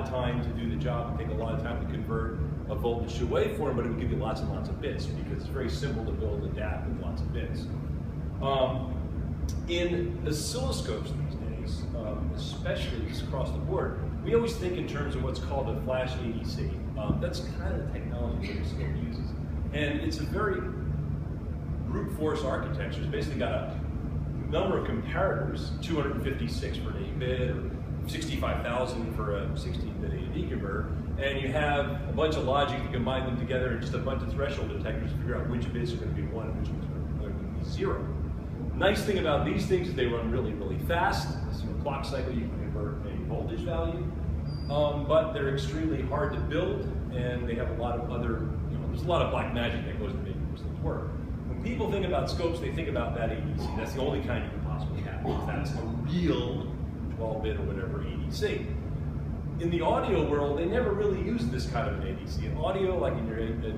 of time to do the job, it would take a lot of time to convert a voltage to a waveform, but it would give you lots and lots of bits because it's very simple to build a DAC with lots of bits. In oscilloscopes these days, especially just across the board, we always think in terms of what's called a flash ADC. That's kind of the technology that oscilloscope uses. And it's a very brute force architecture. It's basically got a number of comparators, 256 for an 8-bit, or 65,000 for a 16-bit AD converter, and you have a bunch of logic to combine them together and just a bunch of threshold detectors to figure out which bits are going to be 1 and which ones are going to be 0. Nice thing about these things is they run really, really fast. This clock cycle, you can convert a voltage value, but they're extremely hard to build, and they have a lot of other, there's a lot of black magic that goes into making those things work. When people think about scopes, they think about that ADC. That's the only kind you can possibly have. That's a real 12-bit or whatever ADC. In the audio world, they never really used this kind of an ADC. In audio, like in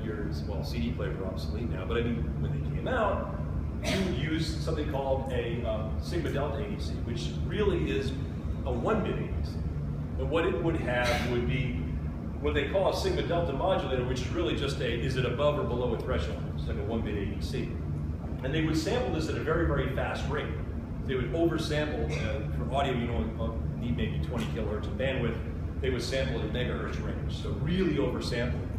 your well, CD players are obsolete now, but I mean, when they came out, you use something called a sigma delta ADC, which really is a 1-bit ADC. And what it would have would be what they call a sigma delta modulator, which is really just is it above or below a threshold? It's like a 1-bit ADC. And they would sample this at a very, very fast rate. They would oversample, for audio you need maybe 20 kilohertz of bandwidth, they would sample at a megahertz range, so really oversampling.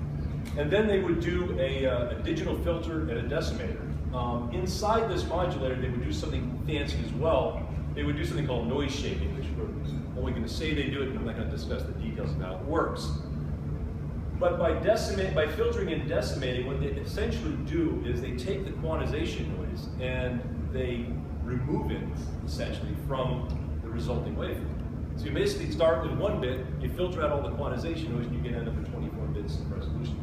And then they would do a digital filter and a decimator. Inside this modulator, they would do something fancy as well. They would do something called noise shaping, which we're only going to say they do it, and I'm not going to discuss the details of how it works. But by filtering and decimating, what they essentially do is they take the quantization noise and they remove it, essentially, from the resulting waveform. So you basically start with 1 bit, you filter out all the quantization noise, and you can end up with 24 bits of resolution.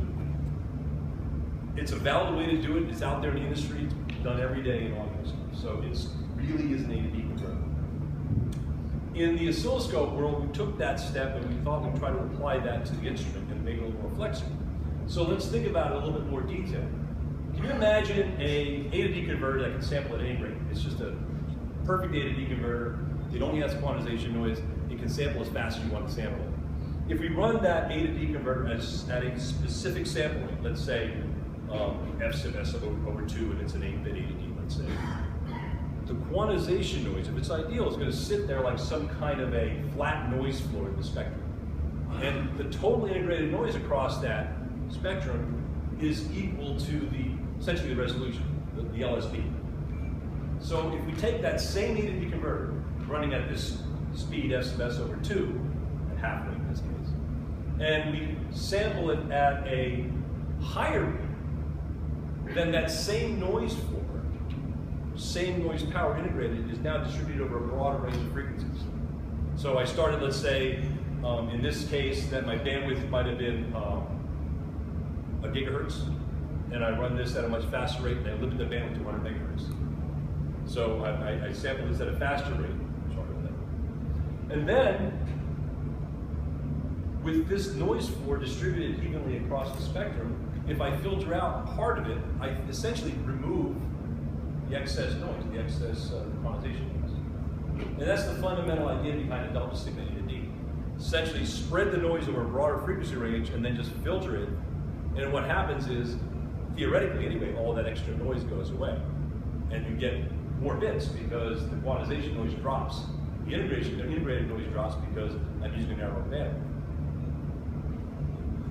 It's a valid way to do it. It's out there in the industry. It's done every day in audio stuff. So it really is an A to D converter. In the oscilloscope world, we took that step and we thought we'd try to apply that to the instrument and make it a little more flexible. So let's think about it in a little bit more detail. Can you imagine a to D converter that can sample at any rate? It's just a perfect A to D converter. It only has quantization noise. It can sample as fast as you want to sample it. If we run that A to D converter at a specific sample rate, let's say F sub S over 2, and it's an 8-bit A to D, let's say, the quantization noise, if it's ideal, is going to sit there like some kind of a flat noise floor in the spectrum. And the total integrated noise across that spectrum is equal to essentially the resolution, the LSB. So if we take that same A to D converter, running at this speed F sub S over 2, at half rate in this case, and we sample it at a higher rate, then that same noise floor, same noise power integrated, is now distributed over a broader range of frequencies. So I started, let's say, in this case, that my bandwidth might have been a gigahertz, and I run this at a much faster rate, and I limit the bandwidth to 100 megahertz. So I sample this at a faster rate. And then, with this noise floor distributed evenly across the spectrum, if I filter out part of it, I essentially remove the excess noise, the excess quantization noise. And that's the fundamental idea behind a delta sigma A to D. Essentially spread the noise over a broader frequency range and then just filter it. And what happens is, theoretically anyway, all that extra noise goes away. And you get more bits because the quantization noise drops. The integrated noise drops because I'm using a narrower bandwidth.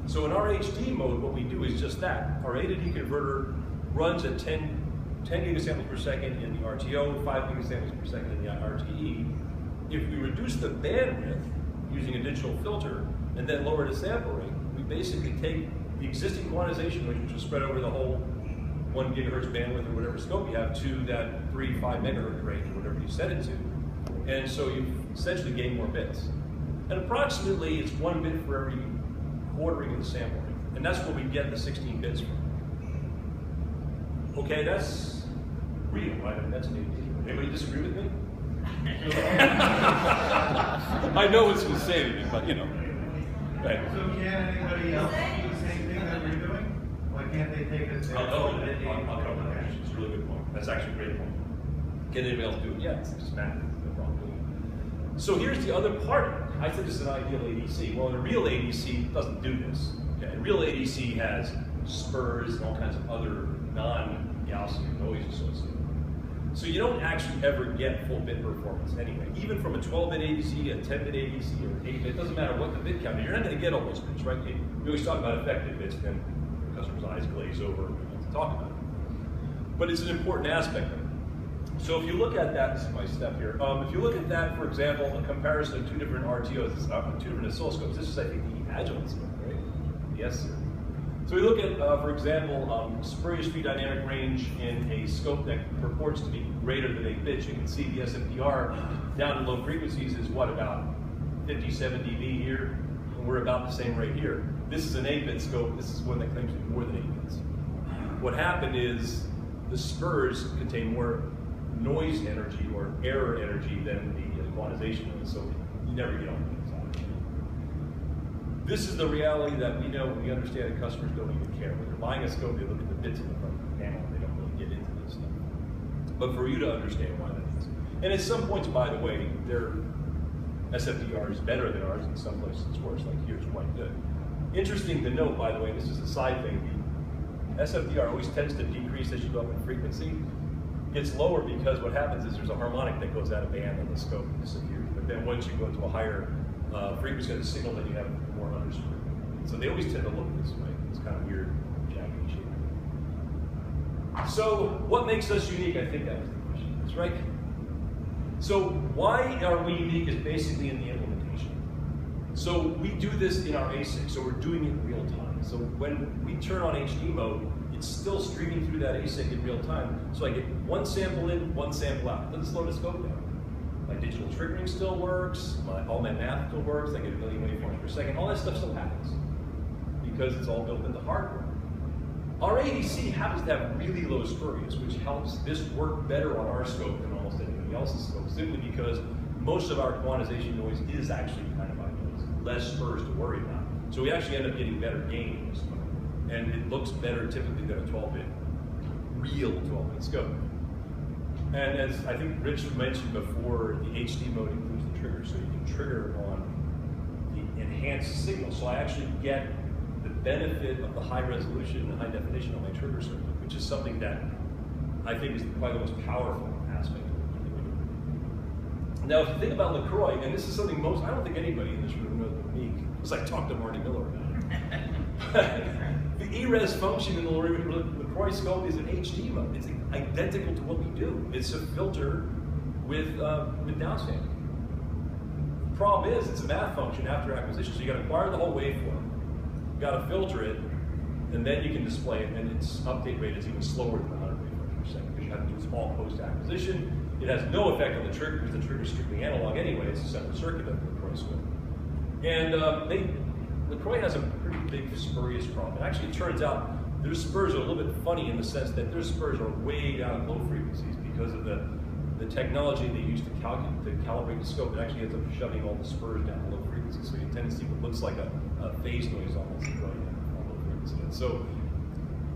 So in our HD mode, what we do is just that. Our A to D converter runs at 10 gigasamples per second in the RTO, 5 gigasamples per second in the RTE. If we reduce the bandwidth using a digital filter and then lower the sample rate, we basically take the existing quantization noise, which is spread over the whole 1 gigahertz bandwidth or whatever scope you have, to that 3, 5 megahertz range or whatever you set it to. And so you essentially gain more bits. And approximately it's 1 bit for every quartering of the sample rate. And that's where we get the 16 bits from. Okay, that's real, right? I mean, that's an AD. Anybody disagree with me? I know what's going to say to me, but you know. Right. So can anybody else do the same thing that we're doing? Why can't they take it? I'll cover that. It's a really good point. That's actually a great point. Can anybody else do it? Yeah, it's just math. So here's the other part of it. I said this is an ideal ADC. Well, a real ADC doesn't do this. Okay? A real ADC has spurs and all kinds of other non-Gaussian noise associated. So you don't actually ever get full bit performance anyway. Even from a 12-bit ADC, a 10-bit ADC, or 8-bit, it doesn't matter what the bit count is, you're not going to get all those bits, right? We always talk about effective bits, then the customer's eyes glaze over and we have to talk about it. But it's an important aspect of it. So if you look at that, this is my step here. If you look at that, for example, a comparison of two different RTOs, two different oscilloscopes, this is, I think, the Agilent scope, right? Yes, sir. So we look at, for example, spurious free dynamic range in a scope that purports to be greater than 8 bits. You can see the SFDR down to low frequencies is what, about 57 dB here, and we're about the same rate here. This is an 8-bit scope. This is one that claims to be more than 8 bits. What happened is the spurs contain more noise energy or error energy than the quantization noise, so you never get on the inside. This is the reality that we know, we understand, that customers don't even care. When they're buying a scope, they look at the bits in the front of the panel, and they don't really get into this stuff. But for you to understand why that is. And at some points, by the way, their SFDR is better than ours, in some places it's worse, like here it's quite good. Interesting to note, by the way, this is a side thing, the SFDR always tends to decrease as you go up in frequency. It's lower because what happens is there's a harmonic that goes out of band on the scope and disappears. But then once you go to a higher frequency of the signal, then you have more underspur. So they always tend to look this way. It's kind of weird, jaggedy shape. So what makes us unique? I think that was the question. That's right. So why are we unique is basically in the implementation. So we do this in our ASIC, so we're doing it in real time. So when we turn on HD mode, it's still streaming through that ASIC in real time. So I get one sample in, one sample out. It doesn't slow the scope down. My digital triggering still works, all my math still works, I get 1 million waveforms per second, all that stuff still happens because it's all built into hardware. Our ADC happens to have really low spurious, which helps this work better on our scope than almost anybody else's scope, simply because most of our quantization noise is actually kind of high noise, less spurs to worry about. So we actually end up getting better gain in this mode. And it looks better typically than a 12-bit, real 12-bit scope. And as I think Rich mentioned before, the HD mode includes the trigger, so you can trigger on the enhanced signal. So I actually get the benefit of the high resolution and high definition on my trigger circuit, which is something that I think is probably the most powerful aspect of it. Now, if you think about LaCroix, and this is something I don't think anybody in this room knows but me, because I talked to Marty Miller about it. The ERES function in the LaCroix scope is an HD mode. It's identical to what we do. It's a filter with downsampling. The problem is, it's a math function after acquisition, so you got to acquire the whole waveform, you got to filter it, and then you can display it, and its update rate is even slower than 100 waveforms per second because you have to do this all post-acquisition. It has no effect on the trigger because the trigger is strictly analog anyway. It's a separate circuit of the LaCroix scope. And LaCroix has a pretty big spurious problem. And actually, it turns out their spurs are a little bit funny in the sense that their spurs are way down at low frequencies because of the technology they use to calibrate the scope. It actually ends up shoving all the spurs down to low frequencies, so you tend to see what looks like a phase noise almost on low frequency. And so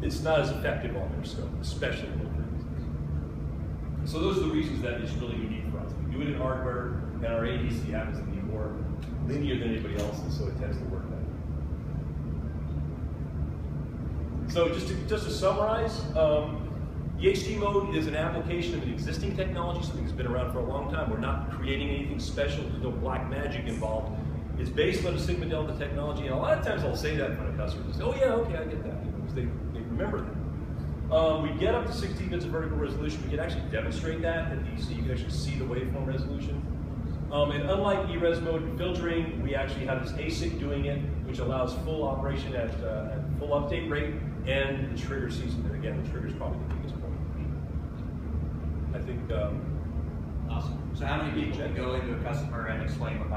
it's not as effective on their scope, especially at low frequencies. So those are the reasons that it's really unique for us. We do it in hardware, and our ADC happens to be more linear than anybody else's, so it tends to work better. So just to summarize, the HD mode is an application of an existing technology, something that's been around for a long time. We're not creating anything special. There's no black magic involved. It's based on a Sigma Delta technology, and a lot of times I'll say that in front of customers. They say, oh yeah, okay, I get that, because they remember that. We get up to 16 bits of vertical resolution. We can actually demonstrate that at DC. You can actually see the waveform resolution. And unlike ERES mode filtering, we actually have this ASIC doing it, which allows full operation at full update rate, and the trigger season. And again, the trigger is probably the biggest point. I think. Awesome. So how many people can go into a customer and explain what